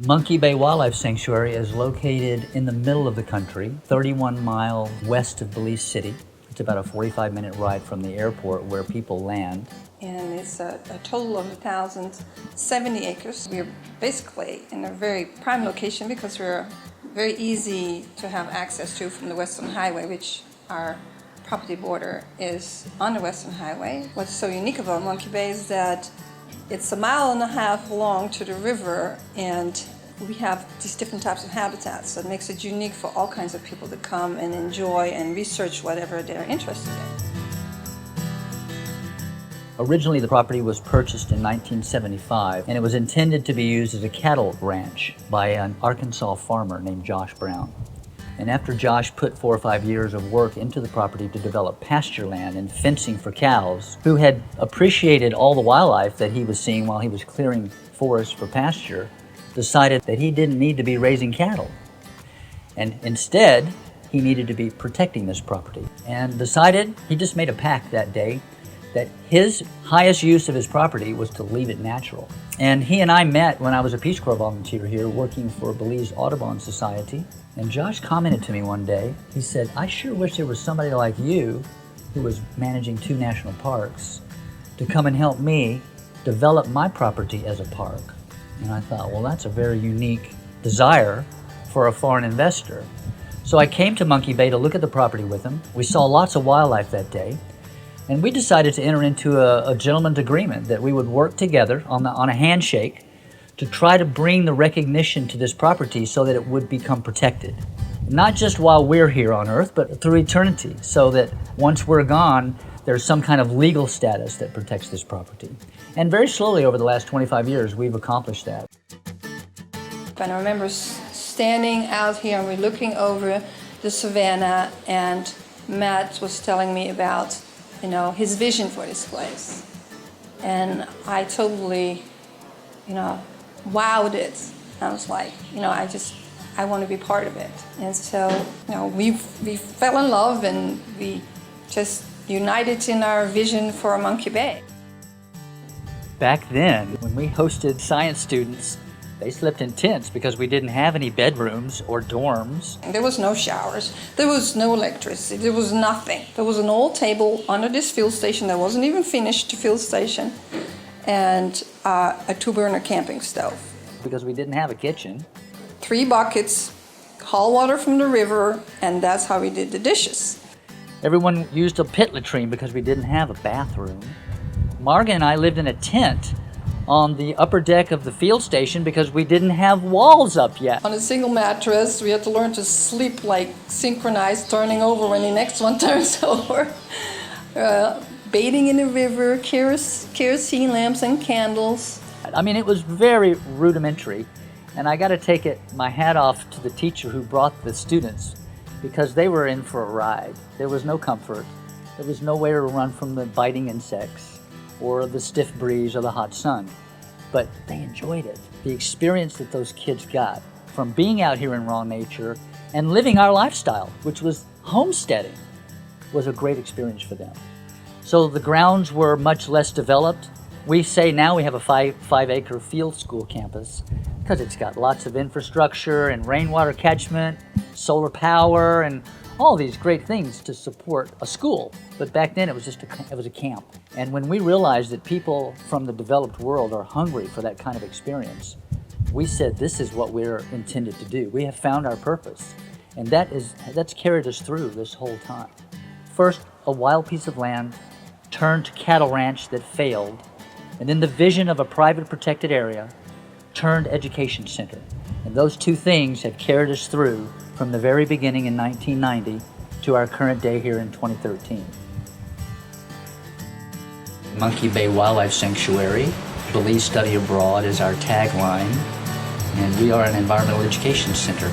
Monkey Bay Wildlife Sanctuary is located in the middle of the country, 31 miles west of Belize City. It's about a 45-minute ride from the airport where people land. And it's a total of 1,070 acres. We're basically in a very prime location because we're very easy to have access to from the Western Highway, which our property border is on the Western Highway. What's so unique about Monkey Bay is that it's 1.5 miles long to the river, and we have these different types of habitats that makes it unique for all kinds of people to come and enjoy and research whatever they're interested in. Originally, the property was purchased in 1975, and it was intended to be used as a cattle ranch by an Arkansas farmer named Josh Brown. And after Josh put 4 or 5 years of work into the property to develop pasture land and fencing for cows, who had appreciated all the wildlife that he was seeing while he was clearing forests for pasture, decided that he didn't need to be raising cattle. And instead, he needed to be protecting this property. And decided, he just made a pact that day, that his highest use of his property was to leave it natural. And he and I met when I was a Peace Corps volunteer here working for Belize Audubon Society. And Josh commented to me one day, he said, "I sure wish there was somebody like you, who was managing 2 national parks, to come and help me develop my property as a park." And I thought, well, that's a very unique desire for a foreign investor. So I came to Monkey Bay to look at the property with him. We saw lots of wildlife that day. And we decided to enter into a gentleman's agreement that we would work together on a handshake to try to bring the recognition to this property so that it would become protected. Not just while we're here on Earth, but through eternity, so that once we're gone, there's some kind of legal status that protects this property. And very slowly over the last 25 years, we've accomplished that. And I remember standing out here and we're looking over the savannah, and Matt was telling me about his vision for this place. And I totally, wowed it. I was like, I want to be part of it. And so, we fell in love, and we just united in our vision for Monkey Bay. Back then, when we hosted science students, they slept in tents because we didn't have any bedrooms or dorms. There was no showers, there was no electricity, there was nothing. There was an old table under this field station that wasn't even finished, the field station, and a 2-burner camping stove. Because we didn't have a kitchen. 3 buckets, haul water from the river, and that's how we did the dishes. Everyone used a pit latrine because we didn't have a bathroom. Marga and I lived in a tent on the upper deck of the field station because we didn't have walls up yet. On a single mattress, we had to learn to sleep like synchronized, turning over when the next one turns over. Bathing in the river, kerosene lamps and candles. I mean, it was very rudimentary, and I got to take my hat off to the teacher who brought the students, because they were in for a ride. There was no comfort. There was nowhere to run from the biting insects or the stiff breeze or the hot sun. But they enjoyed it. The experience that those kids got from being out here in raw nature and living our lifestyle, which was homesteading, was a great experience for them. So the grounds were much less developed. We say now we have a 5-acre field school campus because it's got lots of infrastructure and rainwater catchment, solar power, and all these great things to support a school. But back then it was a camp. And when we realized that people from the developed world are hungry for that kind of experience, we said this is what we're intended to do. We have found our purpose. And that's carried us through this whole time. First, a wild piece of land turned to cattle ranch that failed, and then the vision of a private protected area turned education center. And those 2 things have carried us through from the very beginning in 1990 to our current day here in 2013. Monkey Bay Wildlife Sanctuary, Belize Study Abroad is our tagline, and we are an environmental education center.